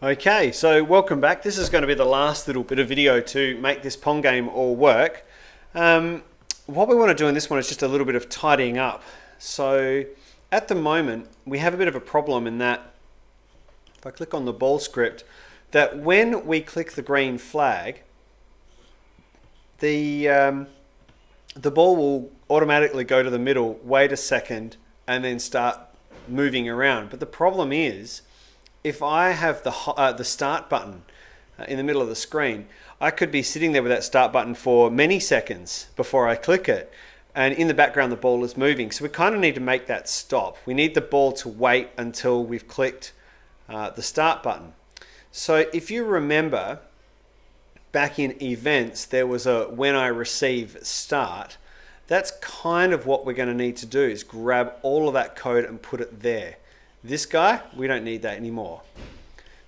Okay, so welcome back. This is going to be the last little bit of video to make this Pong game all work. What we want to do in this one is just a little bit of tidying up. So at the moment, we have a bit of a problem in that, if I click on the ball script, that when we click the green flag, the ball will automatically go to the middle, wait a second, and then start moving around. But the problem is, if I have the start button in the middle of the screen, I could be sitting there with that start button for many seconds before I click it. And in the background, the ball is moving. So we kind of need to make that stop. We need the ball to wait until we've clicked the start button. So if you remember, back in events, there was a when I receive start. That's kind of what we're going to need to do, is grab all of that code and put it there. This guy, we don't need that anymore.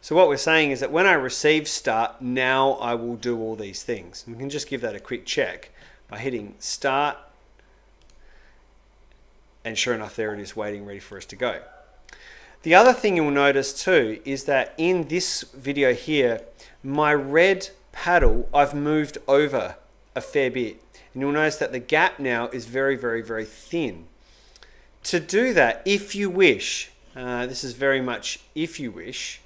So what we're saying is that when I receive start, now I will do all these things. And we can just give that a quick check by hitting start. And sure enough, there it is waiting, ready for us to go. The other thing you'll notice too is that in this video here, my red paddle, I've moved over a fair bit. And you'll notice that the gap now is very, very, very thin. To do that, if you wish, this is very much if you wish.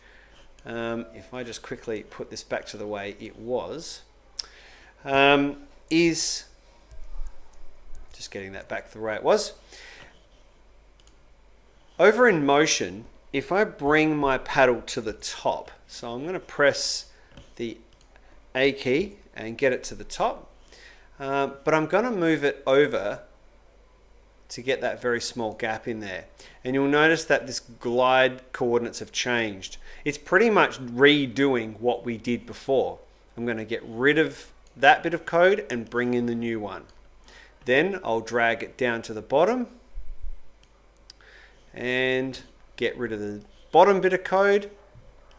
If I just quickly put this back to the way it was, is just getting that back the way it was. Over in motion, if I bring my paddle to the top, so I'm going to press the A key and get it to the top, but I'm going to move it over to get that very small gap in there. And you'll notice that this glide coordinates have changed. It's pretty much redoing what we did before. I'm going to get rid of that bit of code and bring in the new one. Then I'll drag it down to the bottom and get rid of the bottom bit of code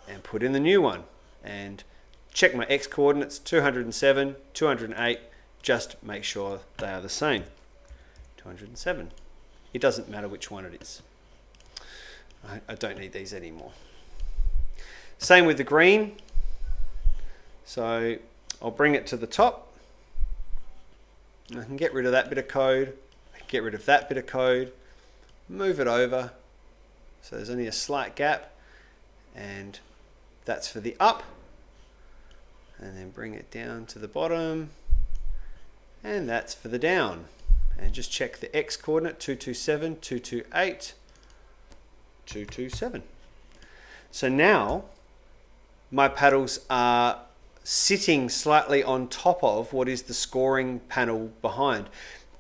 and put in the new one. And check my X coordinates, 207, 208, just make sure they are the same. 207. It doesn't matter which one it is. I don't need these anymore. Same with the green. So I'll bring it to the top. I can get rid of that bit of code, get rid of that bit of code, move it over. So there's only a slight gap, and that's for the up. And then bring it down to the bottom, and that's for the down. And just check the X coordinate, 227, 228, 227. So now my paddles are sitting slightly on top of what is the scoring panel behind.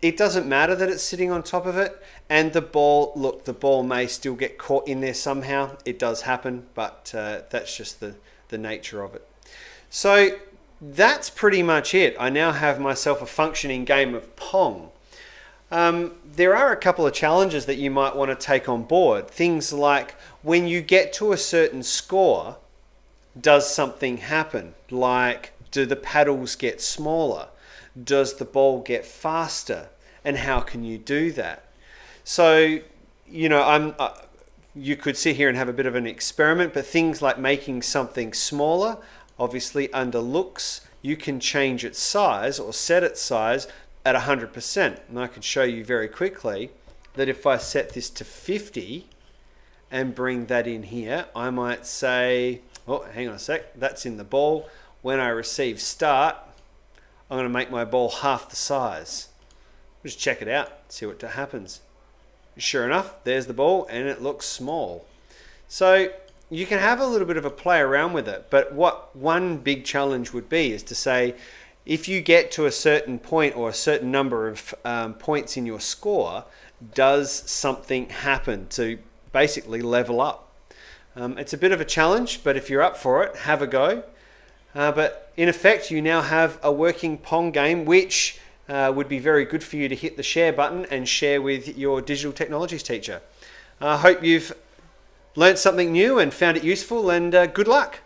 It doesn't matter that it's sitting on top of it, and the ball, look, the ball may still get caught in there somehow. It does happen, but that's just the nature of it. So that's pretty much it. I now have myself a functioning game of Pong. There are a couple of challenges that you might want to take on board. Things like when you get to a certain score, does something happen? Like, do the paddles get smaller? Does the ball get faster? And how can you do that? So, you know, you could sit here and have a bit of an experiment, but things like making something smaller, obviously under looks, you can change its size or set its size at 100%. And I can show you very quickly that if I set this to 50 and bring that in here, I might say, oh, hang on a sec, that's in the ball. When I receive start, I'm going to make my ball half the size. Just check it out, see what happens. Sure enough, there's the ball and it looks small. So you can have a little bit of a play around with it, but what one big challenge would be is to say, if you get to a certain point or a certain number of points in your score, does something happen to basically level up? It's a bit of a challenge, but if you're up for it, have a go. But in effect, you now have a working Pong game, which would be very good for you to hit the share button and share with your digital technologies teacher. I hope you've learnt something new and found it useful, and good luck.